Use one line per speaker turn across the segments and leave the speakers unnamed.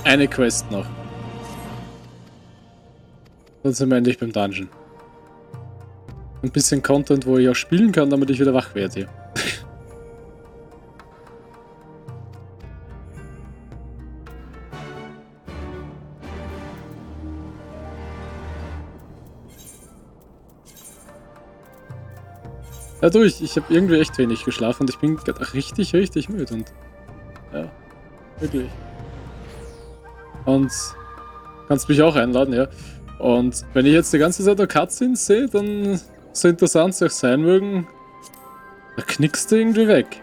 Eine Quest noch. Dann sind wir endlich beim Dungeon. Ein bisschen Content, wo ich auch spielen kann, damit ich wieder wach werde hier. Ja, du, ich habe irgendwie echt wenig geschlafen und ich bin richtig, richtig müde und ja, wirklich. Und kannst mich auch einladen, ja. Und wenn ich jetzt die ganze Zeit nur Cutscenes sehe, dann so interessant sie auch sein mögen, da knickst du irgendwie weg.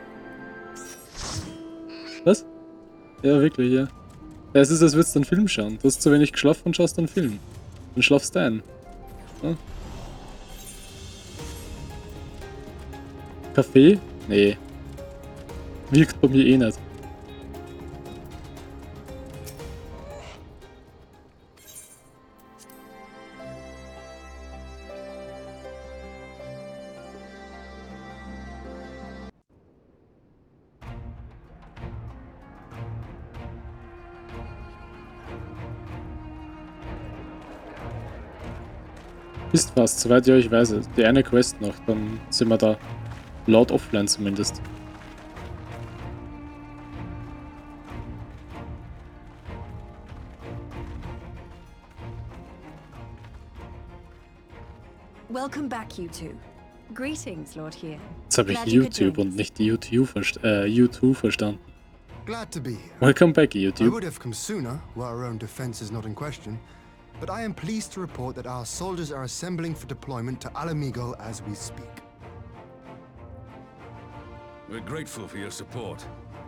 Was? Ja, wirklich, ja. Ja, es ist, als würdest du einen Film schauen. Du hast zu wenig geschlafen und schaust einen Film. Dann schlafst du ein. Ja? Kaffee? Nee. Wirkt bei mir eh nicht. Ist fast, soweit ich euch weiß. Die eine Quest noch, dann sind wir da laut offline zumindest.
Welcome back, you two. Greetings, Lord here.
Jetzt habe ich YouTube und nicht YouTube verstanden.
Glad to be here.
Welcome back,
I
YouTube.
would have come sooner, where our own defense is not in question, but I am pleased to report that our soldiers are assembling for deployment to Alamigo as we speak.
We're grateful for your support.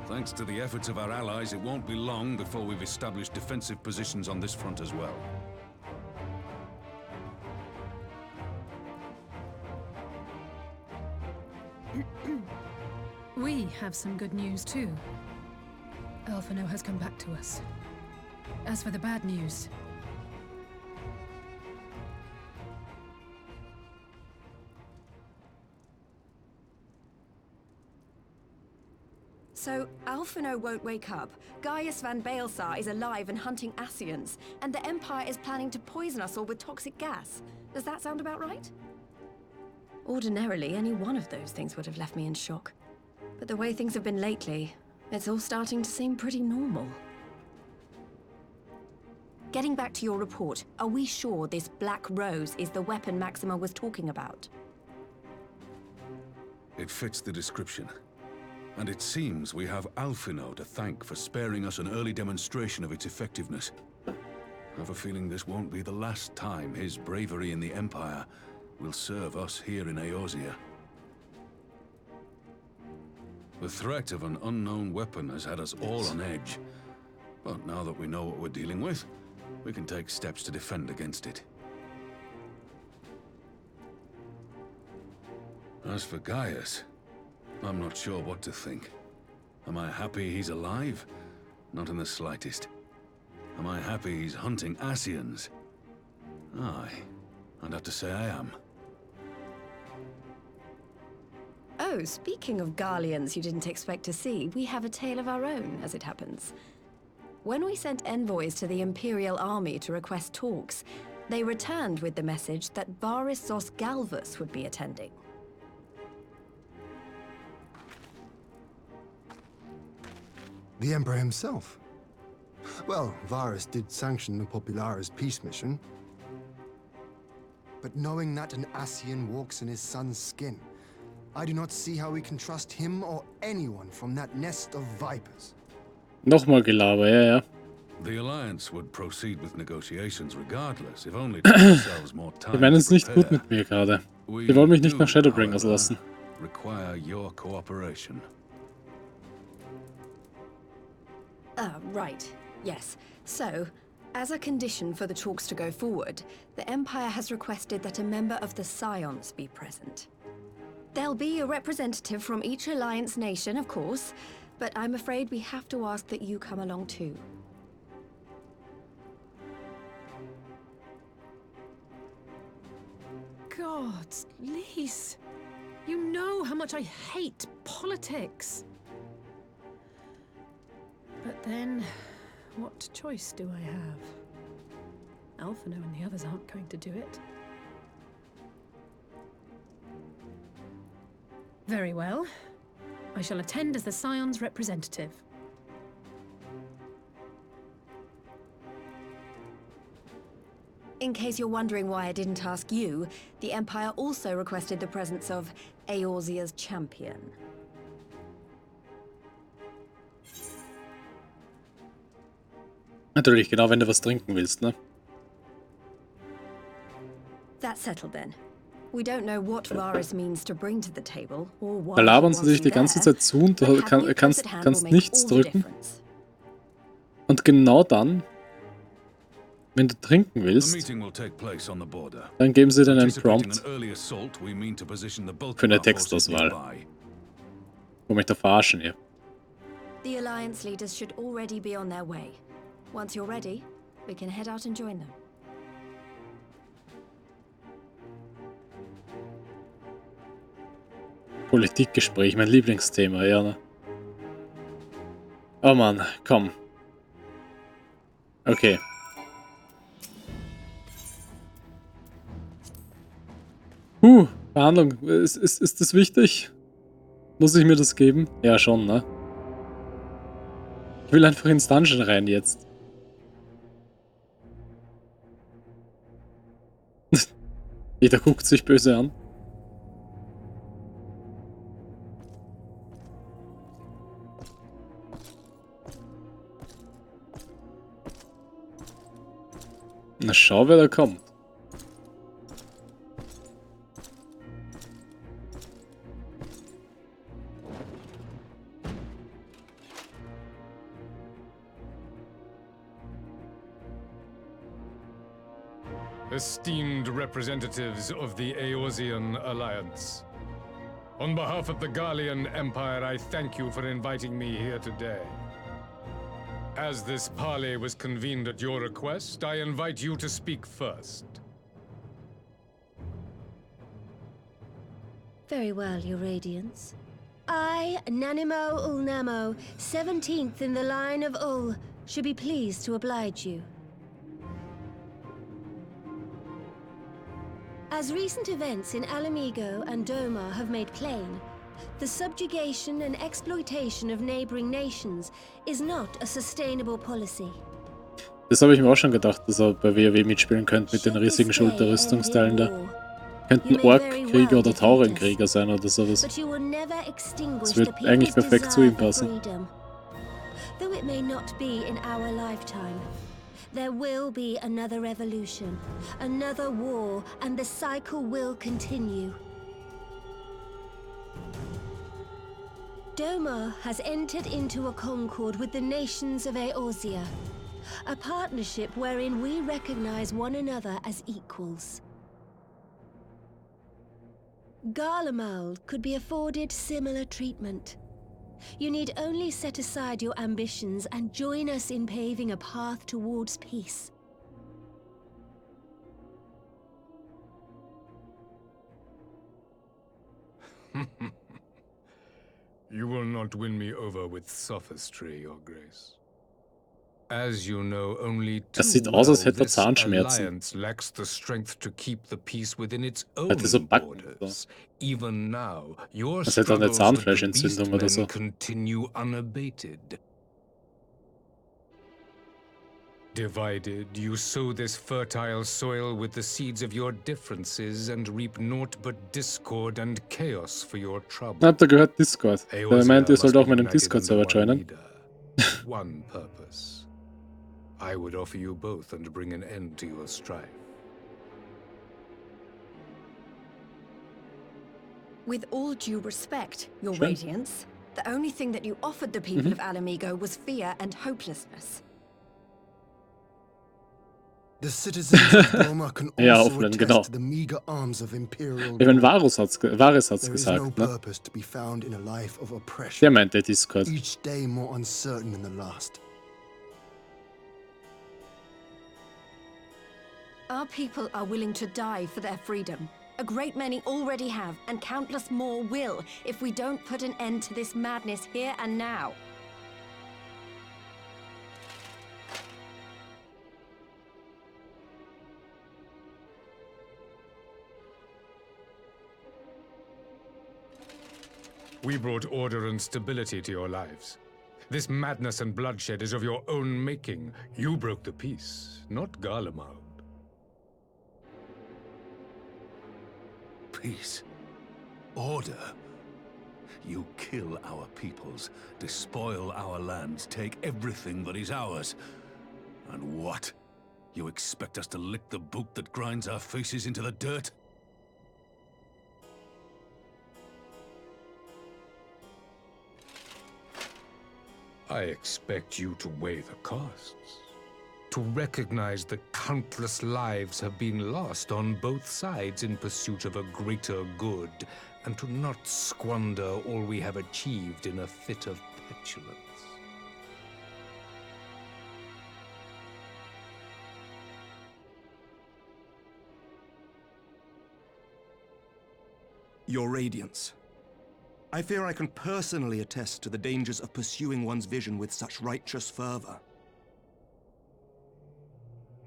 Thanks to the efforts of our allies, it won't be long before we've established defensive positions on this front as well.
We have some good news too. Alphino has come back to us. As for the bad news,
So, Alphino won't wake up. Gaius van Baelsar is alive and hunting Ascians, and the Empire is planning to poison us all with toxic gas. Does that sound about right? Ordinarily, any one of those things would have left me in shock. But the way things have been lately, it's all starting to seem pretty normal. Getting back to your report, are we sure this Black Rose is the weapon Maxima was talking about?
It fits the description. And it seems we have Alphino to thank for sparing us an early demonstration of its effectiveness. I have a feeling this won't be the last time his bravery in the Empire will serve us here in Eorzea. The threat of an unknown weapon has had us all on edge. But now that we know what we're dealing with, we can take steps to defend against it. As for Gaius, I'm not sure what to think. Am I happy he's alive? Not in the slightest. Am I happy he's hunting Ascians? Aye, I'd have to say I am.
Oh, speaking of Garleans you didn't expect to see, we have a tale of our own, as it happens. When we sent envoys to the Imperial Army to request talks, they returned with the message that Varissos Galvus would be attending.
The Emperor himself. Well, Varus did sanction the Popularis peace mission. But knowing that an Ascian walks in his son's skin, I do not see how we can trust him or anyone from that nest of vipers.
Nochmal Gelaber, ja, ja.
The Alliance would proceed with negotiations regardless, if only to give ourselves more time.
Die meinen es nicht gut mit mir gerade. Die wollen mich nicht nach Shadowbringers lassen.
Require your cooperation.
Right. Yes. So, as a condition for the talks to go forward, the Empire has requested that a member of the Scions be present. There'll be a representative from each Alliance nation, of course, but I'm afraid we have to ask that you come along too.
God, Lise, you know how much I hate politics. But then, What choice do I have? Alphino and the others aren't going to do it. Very well. I shall attend as the Scion's representative.
In case you're wondering why I didn't ask you, the Empire also requested the presence of Eorzea's champion.
Natürlich, genau, wenn du was trinken willst, ne?
That's settled then. We don't know what Varus means to bring to the table or why.
Da labern sie
he
dich die
wants
ganze
you there,
Zeit zu und du
but having you
kannst
close at hand will make
nichts
all the
drücken.
difference.
Und genau dann, wenn du trinken
The
willst,
meeting will take place on the border.
dann geben sie dir einen
Anticipating
Prompt
an early assault, we mean to position the bulk
für
of
eine
our forces
Textauswahl.
nearby.
Wo mich da verarschen hier.
The Alliance leaders should already be on their way. Once you're ready, we can head out and join them.
Politikgespräch, mein Lieblingsthema, ja, ne? Oh Mann, komm. Okay. Verhandlung. Ist das wichtig? Muss ich mir das geben? Ja, schon, ne? Ich will einfach ins Dungeon rein jetzt. Jeder guckt sich böse an. Na schau, wer da kommt.
Esteemed representatives of the Eorzean Alliance. On behalf of the Gallian Empire, I thank you for inviting me here today. As this parley was convened at your request, I invite you to speak first.
Very well, Your Radiance. I, Nanimo Ulnamo, 17th in the line of Ul, should be pleased to oblige you. As recent events in Alamigo and Doma have made plain, the subjugation and exploitation of neighboring nations is not a sustainable policy.
Das habe ich mir auch schon gedacht, dass er bei WoW mitspielen könnte mit den riesigen Schulterrüstungsteilen da. Könnten Ork-Krieger oder Taurenkrieger sein oder sowas. Das wird eigentlich perfekt zu ihm passen.
Though it may not be in our lifetime, there will be another revolution, another war, and the cycle will continue. Doma has entered into a concord with the nations of Eorzea, a partnership wherein we recognize one another as equals. Garlemald could be afforded similar treatment. You need only set aside your ambitions and join us in paving a path towards peace.
You will not win me over with sophistry, Your Grace. As you know, only too
Das sieht aus, als hätte er
this
Zahnschmerzen.
alliance lacks the strength to keep the peace within its own
Hat er so Backen,
borders. Even now, your
Das hätte er eine
struggles with the
Zahnfleischentzündung oder so.
beastmen continue unabated. Divided, you sow this fertile soil with the seeds of your differences and reap naught but discord and chaos for your trouble.
Habt ihr gehört? Discord. Er
Eorzea
meint, ihr sollt
must
auch
be
meinen
united
Discord-Server
under one
joinen.
leader, one purpose. I would offer you both and bring an end to your strife.
With all due respect, Your
Sure.
Radiance, the only thing that you offered the people of Alamigo was fear and hopelessness.
The citizens of Doma can
Ja,
also
Offline,
attest
genau.
to the meager arms of Imperial
Eben
Doma.
Varus hat's
There is no
gesagt, ne?
purpose to be found in a life of
Der
oppression.
meinte Discord.
Each day more uncertain than the last.
Our people are willing to die for their freedom. A great many already have, and countless more will, if we don't put an end to this madness here and now.
We brought order and stability to your lives. This madness and bloodshed is of your own making. You broke the peace, not Garlemald.
Peace. Order. You kill our peoples, despoil our lands, take everything that is ours. And what? You expect us to lick the boot that grinds our faces into the dirt?
I expect you to weigh the costs. To recognize that countless lives have been lost on both sides in pursuit of a greater good, and to not squander all we have achieved in a fit of petulance.
Your Radiance. I fear I can personally attest to the dangers of pursuing one's vision with such righteous fervor.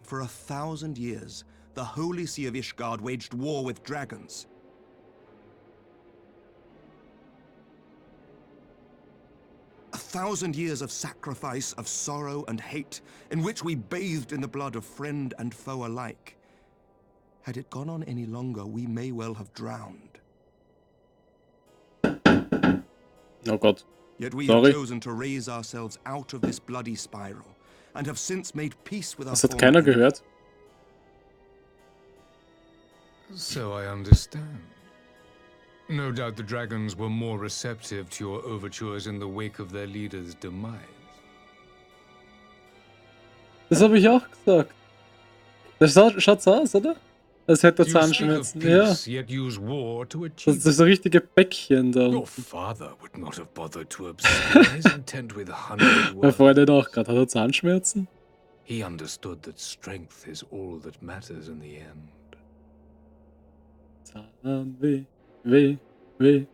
For 1,000 years, the Holy See of Ishgard waged war with dragons. A 1,000 years of sacrifice, of sorrow and hate, in which we bathed in the blood of friend and foe alike. Had it gone on any longer, we may well have drowned.
Oh Gott.
Yet we
Sorry.
have chosen to raise ourselves out of this bloody spiral, and have since made peace with our
Das hat
former
keiner
enemy.
gehört.
So I understand. No doubt the dragons were more receptive to your overtures in the wake of their leader's demise.
Das habe ich auch gesagt. Das schaut so aus, oder? Als hätte er
You speak of
Zahnschmerzen. Ja.
peace, yet use war to
Das
achieve
ist so richtige Bäckchen da.
Your father would not have bothered to obscure his intent with 100
Mein
words.
Freund hat auch gerade. Hat er Zahnschmerzen?
He understood that strength is all that matters in the end.
Zahnweh, weh, weh.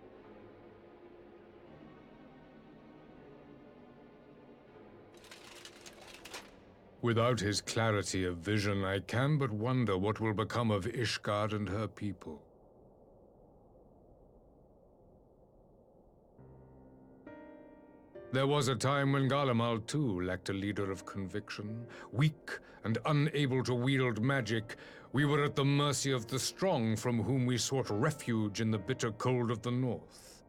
Without his clarity of vision, I can but wonder what will become of Ishgard and her people. There was a time when Garlemald too lacked a leader of conviction. Weak and unable to wield magic, we were at the mercy of the strong from whom we sought refuge in the bitter cold of the north.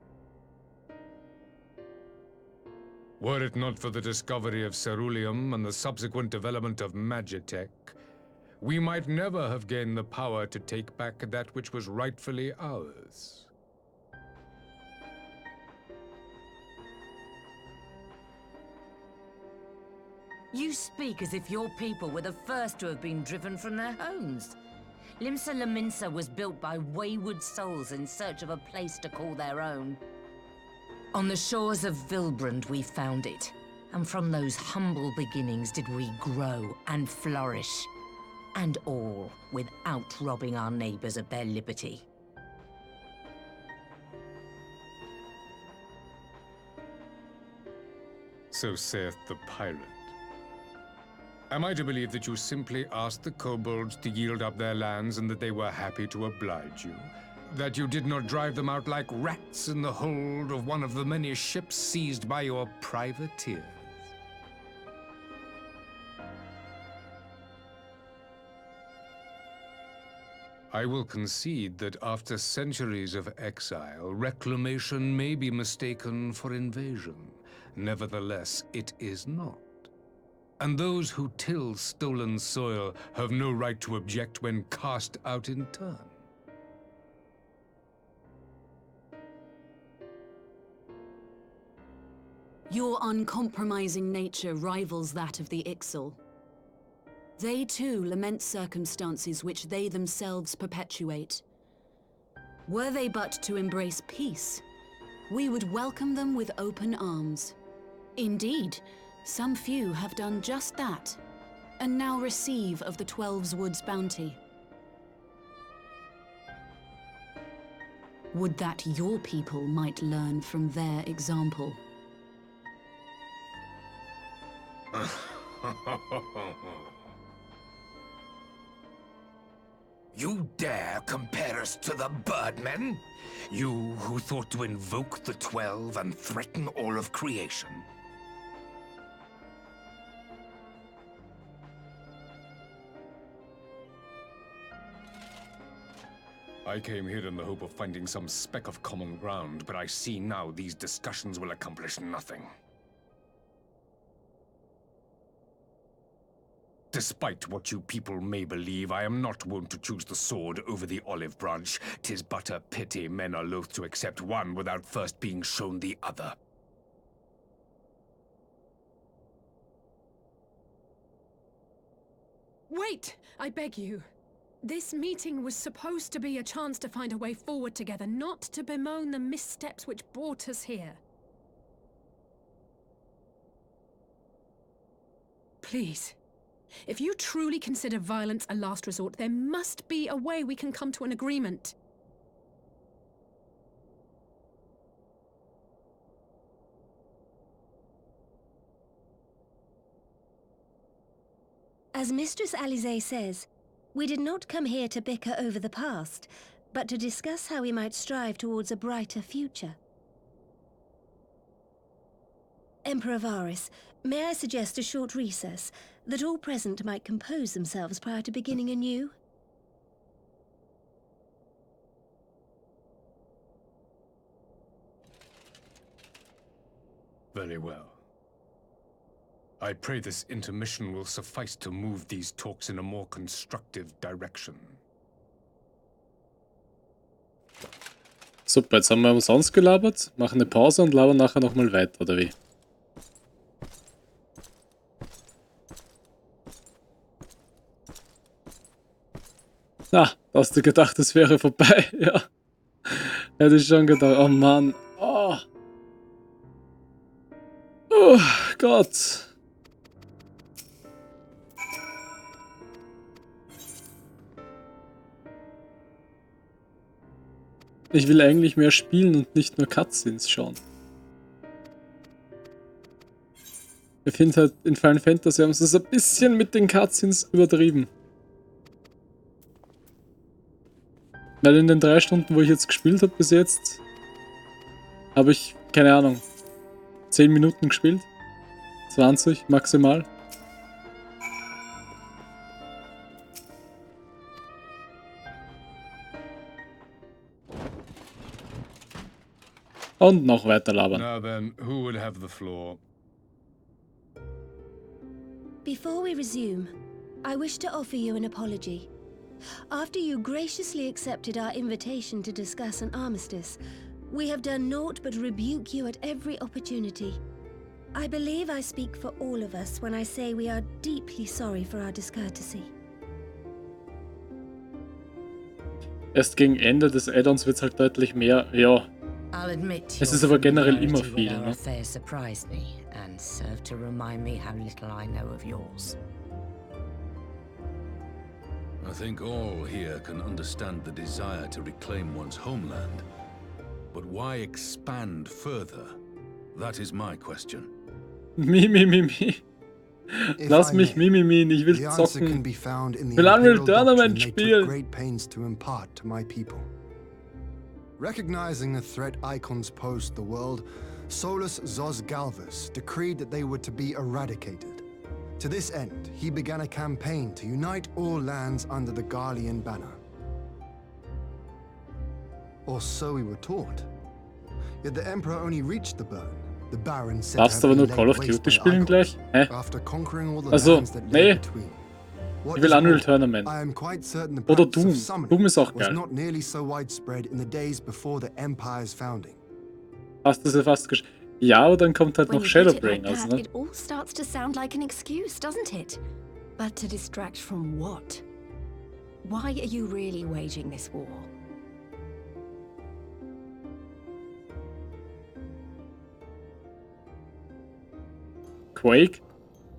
Were it not for the discovery of ceruleum and the subsequent development of magitech, we might never have gained the power to take back that which was rightfully ours.
You speak as if your people were the first to have been driven from their homes. Limsa Lominsa was built by wayward souls in search of a place to call their own. On the shores of Vilbrand we found it, and from those humble beginnings did we grow and flourish. And all without robbing our neighbors of their liberty.
So saith the pirate. Am I to believe that you simply asked the kobolds to yield up their lands and that they were happy to oblige you? That you did not drive them out like rats in the hold of one of the many ships seized by your privateers? I will concede that after centuries of exile, reclamation may be mistaken for invasion. Nevertheless, it is not. And those who till stolen soil have no right to object when cast out in turn.
Your uncompromising nature rivals that of the Ixal. They too lament circumstances which they themselves perpetuate. Were they but to embrace peace, we would welcome them with open arms. Indeed, some few have done just that, and now receive of the 12's Wood's bounty. Would that your people might learn from their example.
You dare compare us to the Birdmen? You who thought to invoke the 12 and threaten all of creation?
I came here in the hope of finding some speck of common ground, but I see now these discussions will accomplish nothing. Despite what you people may believe, I am not wont to choose the sword over the olive branch. 'Tis but a pity men are loath to accept one without first being shown the other.
Wait! I beg you. This meeting was supposed to be a chance to find a way forward together, not to bemoan the missteps which brought us here. Please. If you truly consider violence a last resort, there must be a way we can come to an agreement.
As Mistress Alize says, we did not come here to bicker over the past, but to discuss how we might strive towards a brighter future. Emperor Varys, may I suggest a short recess, that all present might compose themselves prior to beginning anew?
Very well. I pray this intermission will suffice to move these talks in a more constructive direction.
Super, jetzt haben wir umsonst gelabert, machen eine Pause und labern nachher nochmal weiter, oder wie? Na, hast du gedacht, es wäre vorbei? Ja. Hätte ich schon gedacht. Oh Mann. Oh. Oh Gott. Ich will eigentlich mehr spielen und nicht nur Cutscenes schauen. Ich finde halt, in Final Fantasy haben sie es ein bisschen mit den Cutscenes übertrieben. Weil in den 3 Stunden, wo ich jetzt gespielt habe bis jetzt, habe ich, keine Ahnung, 10 Minuten gespielt. 20 maximal. Und noch weiter labern.
Now then, who would have the floor?
Before we resume, I wish to offer you an apology. After you graciously accepted our invitation to discuss an armistice, we have done naught but rebuke you at every opportunity. I believe I speak for all of us when I say we are deeply sorry for our discourtesy.
Erst gegen Ende des Add-ons wird es halt deutlich mehr, ja.
I'll admit
Es ist aber generell immer viel, ne?
Affair surprised me and served to remind me how little I know of yours.
I think all here can understand the desire to reclaim one's homeland. But why expand further? That is my question.
Mi. Lass mich mimimien, ich will zocken. Ich will Unreal Tournament spielen.
Recognizing the threat icons posed the world, Solus Zos Galvus decreed that they were to be eradicated. To this end, he began a campaign to unite all lands under the Garlean banner. Or so we were taught. Yet the Emperor only reached the burn. The Baron said
Darfst du aber nur Call of Duty spielen gleich? Hä? Also, nee. Ich will Unreal Tournament. Oder Doom. Doom ist auch geil. Hast du sie fast gesch... Ja, aber dann kommt halt noch Shadowbringers, ne?
It all starts to sound like an excuse, doesn't it? But to distract from what? Why are you really waging this war?
Quake?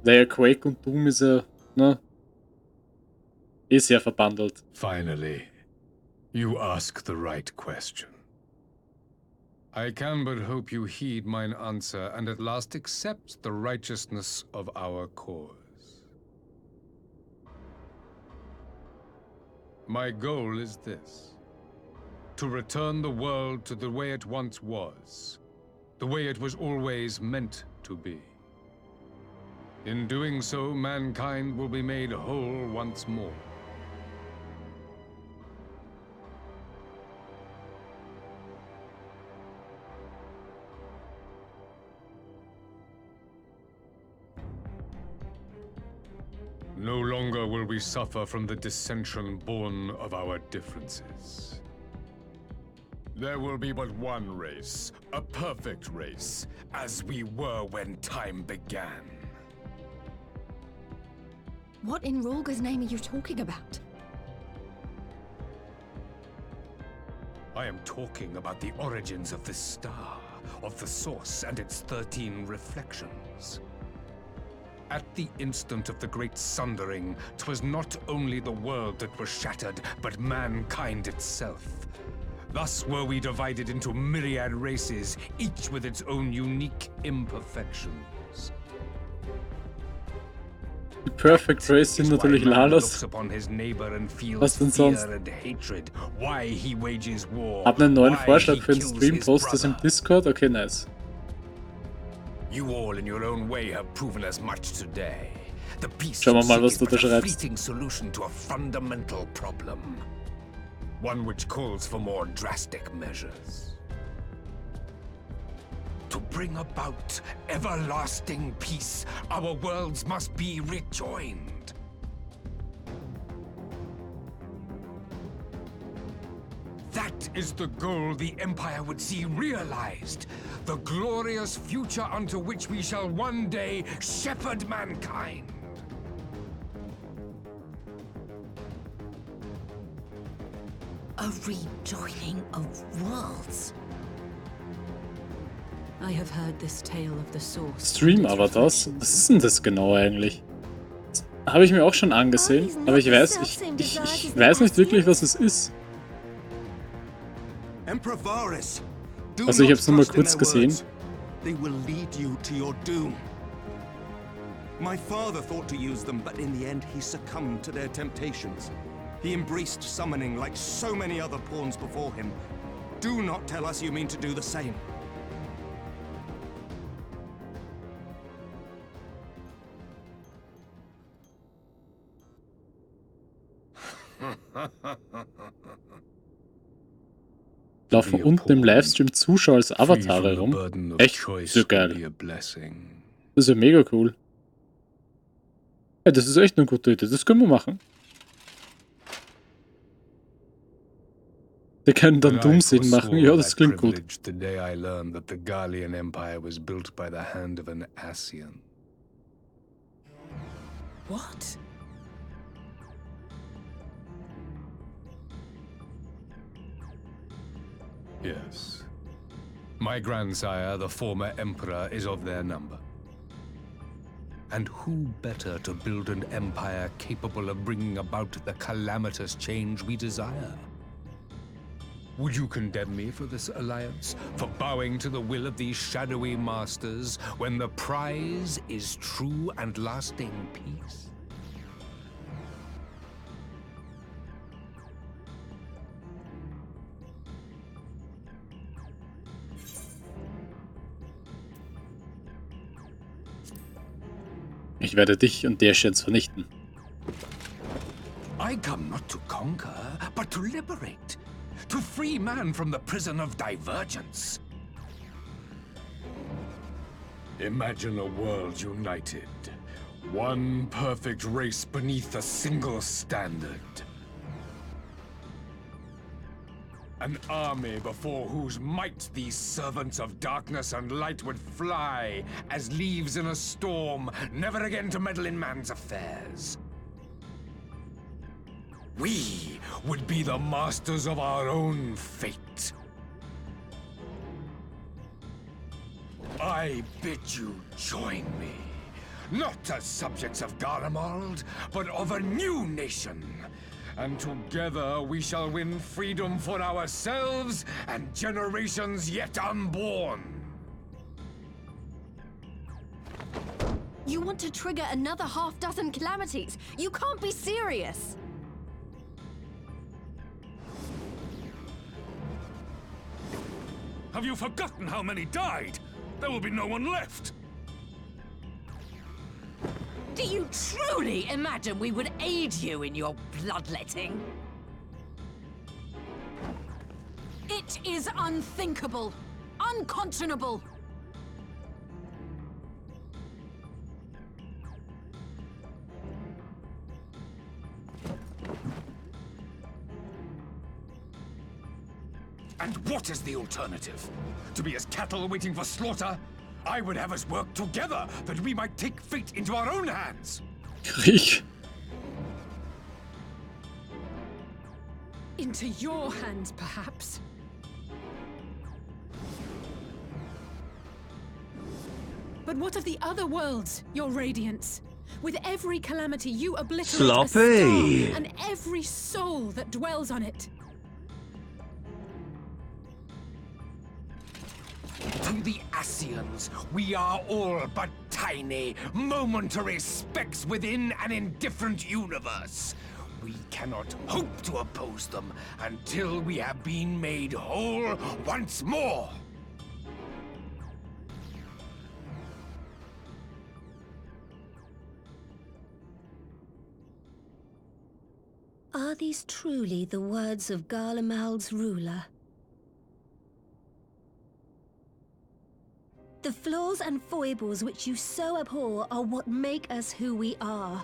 Naja, Quake und Doom ist ja, ne? Sehr verbandelt.
Finally, you ask the right question. I can but hope you heed mine answer and at last accept the righteousness of our cause. My goal is this: to return the world to the way it once was, the way it was always meant to be. In doing so, mankind will be made whole once more. No longer will we suffer from the dissension born of our differences. There will be but one race, a perfect race, as we were when time began.
What in Rorga's name are you talking about?
I am talking about the origins of this star, of the source and its 13 reflections. At the instant of the great sundering, 'twas not only the world that was shattered, but mankind itself. Thus were we divided into myriad races, each with its own unique imperfections.
Die Perfect Race sind natürlich Lalas. Was denn sonst? Hab einen neuen Vorschlag für den Stream, post das im Discord. Okay, nice.
You all in your own way have proven as much today. The peace
Schauen wir mal, was
is
du
but
da
a
schreibst.
fleeting solution to a fundamental problem. One which calls for more drastic measures. To bring about everlasting peace, our worlds must be rejoined. That is the goal the Empire would see realized. The glorious future unto which we shall one day shepherd mankind.
A rejoining of worlds.
I have heard this tale of the source.
Stream aber das? Was ist denn das genau eigentlich? Habe ich mir auch schon angesehen, aber ich weiß nicht wirklich, was es ist. Also ich habe es nur mal kurz gesehen.
They will lead you to your doom. My father thought to use them, but in the end he succumbed to their temptations. He embraced summoning like so many other pawns before him. Do not tell us you mean to do the same.
Laufen unten im Livestream Zuschauer als Avatare rum. Echt so geil. Das ist ja mega cool. Ja, das ist echt eine gute Idee. Das können wir machen. Wir können dann Doomsinn machen. Ja, das klingt gut.
The day I learned that the Gallian Empire was built by the hand of an Ascian.
What?
Yes. My grandsire, the former emperor, is of their number. And who better to build an empire capable of bringing about the calamitous change we desire? Would you condemn me for this alliance, for bowing to the will of these shadowy masters, when the prize is true and lasting peace?
Ich werde dich und die Erschienen vernichten.
I come not to conquer, but to liberate. To free man from the prison of divergence.
Imagine a world united. One perfect race beneath a single standard. An army before whose might these servants of darkness and light would fly, as leaves in a storm, never again to meddle in man's affairs. We would be the masters of our own fate. I bid you join me, not as subjects of Garlemald, but of a new nation. And together we shall win freedom for ourselves and generations yet unborn.
You want to trigger another half-dozen calamities? You can't be serious!
Have you forgotten how many died? There will be no one left.
Do you truly imagine we would aid you in your bloodletting?
It is unthinkable, unconscionable.
And what is the alternative? To be as cattle waiting for slaughter? I would have us work together, that we might take fate into our own hands.
Krieg.
Into your hands, perhaps. But what of the other worlds, your radiance? With every calamity, you obliterate a star and every soul that dwells on it.
To the Ascians, we are all but tiny, momentary specks within an indifferent universe. We cannot hope to oppose them until we have been made whole once more.
Are these truly the words of Garlemald's ruler? The flaws and foibles which you so abhor are what make us who we are.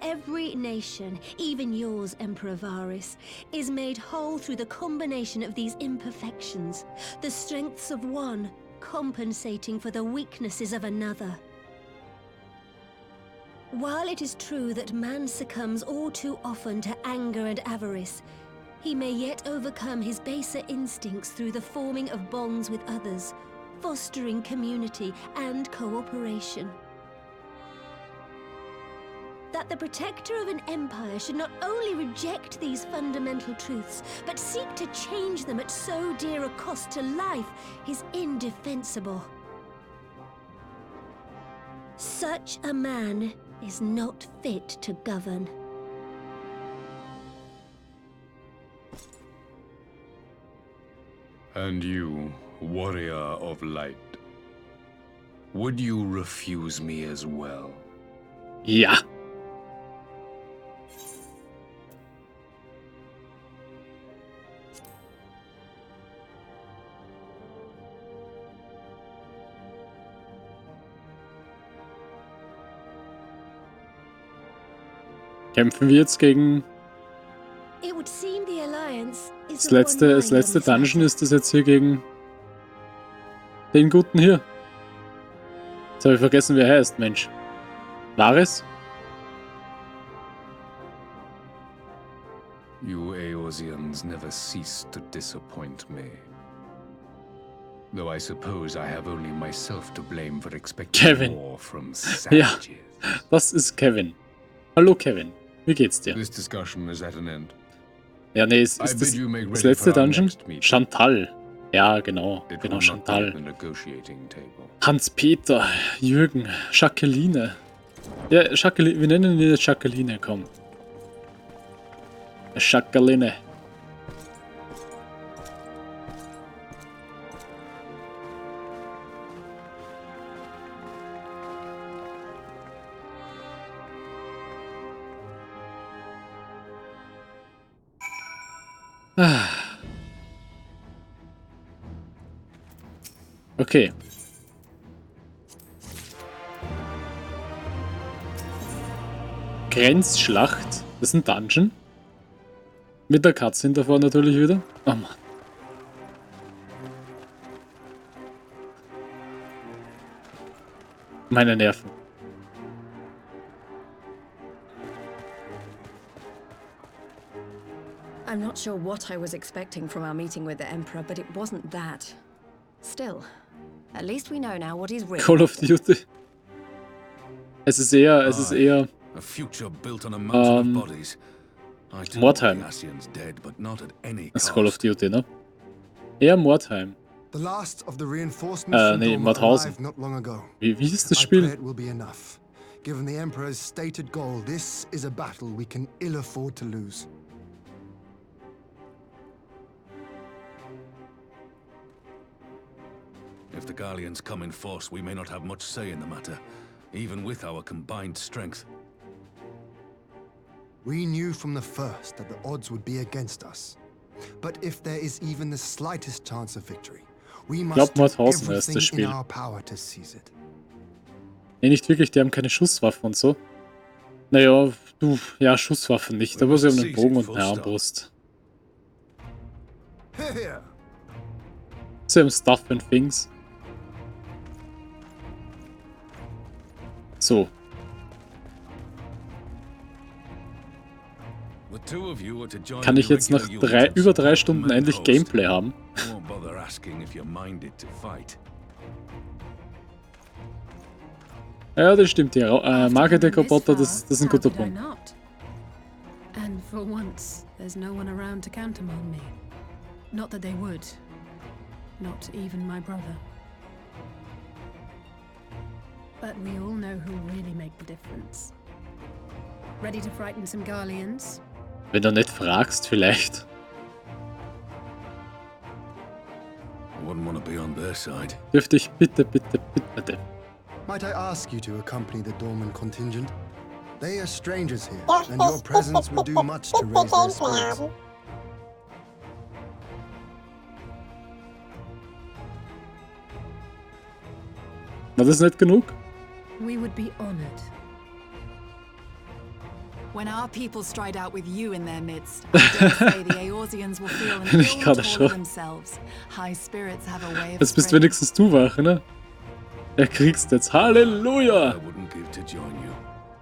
Every nation, even yours, Emperor Varys, is made whole through the combination of these imperfections, the strengths of one compensating for the weaknesses of another. While it is true that man succumbs all too often to anger and avarice, he may yet overcome his baser instincts through the forming of bonds with others, fostering community and cooperation. That the protector of an empire should not only reject these fundamental truths, but seek to change them at so dear a cost to life is indefensible. Such a man is not fit to govern.
And you, warrior of light, would you refuse me as well?
Ja. Kämpfen wir jetzt gegen
It would seem the Alliance is
das letzte Dungeon ist das jetzt hier gegen den Guten hier. Jetzt habe ich vergessen, wie er heißt, Mensch. Varys?
You Eorzeans never cease to disappoint me. Though I suppose I have only myself to blame for expecting
Kevin.
more from
Ja,
savages.
das ist Kevin. Hallo Kevin, wie geht's dir?
This discussion is at an end.
Ja, nee, ist
I bid
das
you make
das
ready
letzte
for our
Dungeon?
next meeting.
Chantal. Ja, genau,
It
genau,
will not be at the
Chantal.
negotiating table.
Hans-Peter, Jürgen, Jacqueline. Ja, Jacqueline, wir nennen ihn jetzt Jacqueline, komm. Jacqueline. Ah. Okay. Grenzschlacht. Das ist ein Dungeon. Mit der Cutscene davor natürlich wieder. Oh Mann. Meine Nerven.
I'm not sure what I was expecting from our meeting with the Emperor, but it wasn't that. Still, at least we know now what he's really
Call of Duty. Es ist eher
A future built on a mountain of bodies. I too
Mordheim.
the Ascians dead, but not at any
das
cost.
Call of Duty, ne? Eher Mordheim.
The last of the reinforcements from
nee,
Dorma
Mordhausen.
arrived not long ago.
Wie ist das
I
Spiel?
pray it will be enough. Given the Emperor's stated goal, this is a battle we can ill afford to lose.
if the Gallians come in force, we may not have much say in the matter, even with our combined strength.
We knew from the first that the odds would be against us. But if there is even the slightest chance of victory, we must do everything in our power to seize it.
Nee, nicht wirklich, die haben keine Schusswaffen und so. Naja, du, ja, Schusswaffen nicht, aber sie haben einen Bogen und eine Armbrust. Sie haben Stuff and Things. So. Kann ich jetzt nach über 3 Stunden endlich Gameplay haben? Ja, das stimmt. Die Marketing-Roboter, das ist ein guter Punkt.
And for once, there's no one around to countermand me. Not that they would. Not even my brother. But we all know who really make the difference. Ready to frighten some Garleans?
Wenn du nicht fragst, vielleicht. Dürfte ich bitte.
Might I ask you to accompany the Dorman contingent? They are strangers here, and your presence would do much to raise their spirits.
War das nicht genug?
We would be honored.
When our people stride out with you in their midst, I dare say the Eorzeans will feel an ill toll themselves. High spirits have a way of
Jetzt bist wenigstens du wach, ne? Er kriegst jetzt. Halleluja!
I wouldn't give to join you,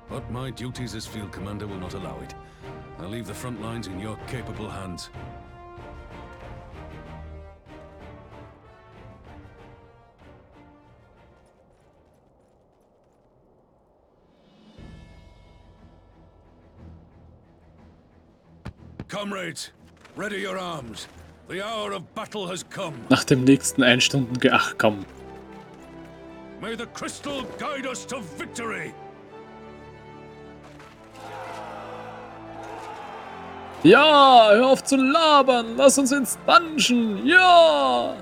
but my duties as field commander will not allow it. I'll leave the front lines in your capable hands. Comrades, ready your arms. The hour of battle has come.
Nach dem nächsten 1 Stunden Ach, komm.
May the crystal guide us to victory.
Ja, hör auf zu labern. Lass uns ins Dungeon. Ja!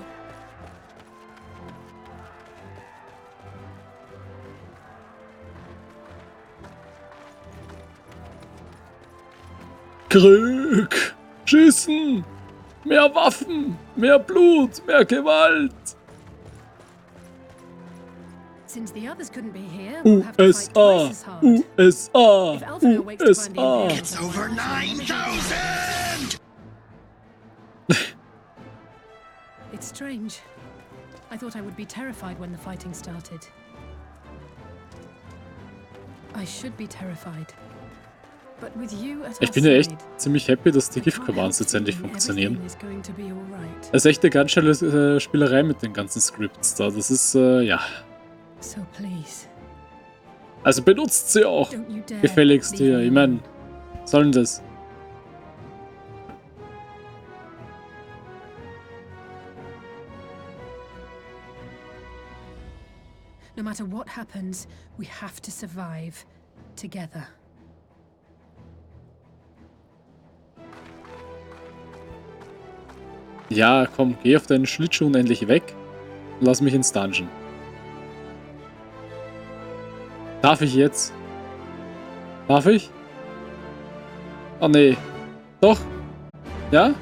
Krieg! Schießen! Mehr Waffen! Mehr Blut! Mehr Gewalt!
Since the others couldn't be here, we'll have to fight
USA!
twice as hard.
USA!
If Alphinaud wakes to find the
USA!
Imperials,
It's over 9,000!
It's strange. I thought I would be terrified when the fighting started. I should be terrified. But with you at
Ich bin ja echt ziemlich happy, dass die Gift-Commands jetzt endlich funktionieren. Es ist echt eine ganz schnelle Spielerei mit den ganzen Scripts da. Das ist, ja.
So please.
Also benutzt sie auch. Gefälligst hier. Ich meine, sollen das?
No matter what happens, we have to survive together.
Ja, komm, geh auf deinen Schlittschuhen endlich weg und lass mich ins Dungeon. Darf ich jetzt? Darf ich? Oh nee. Doch? Ja?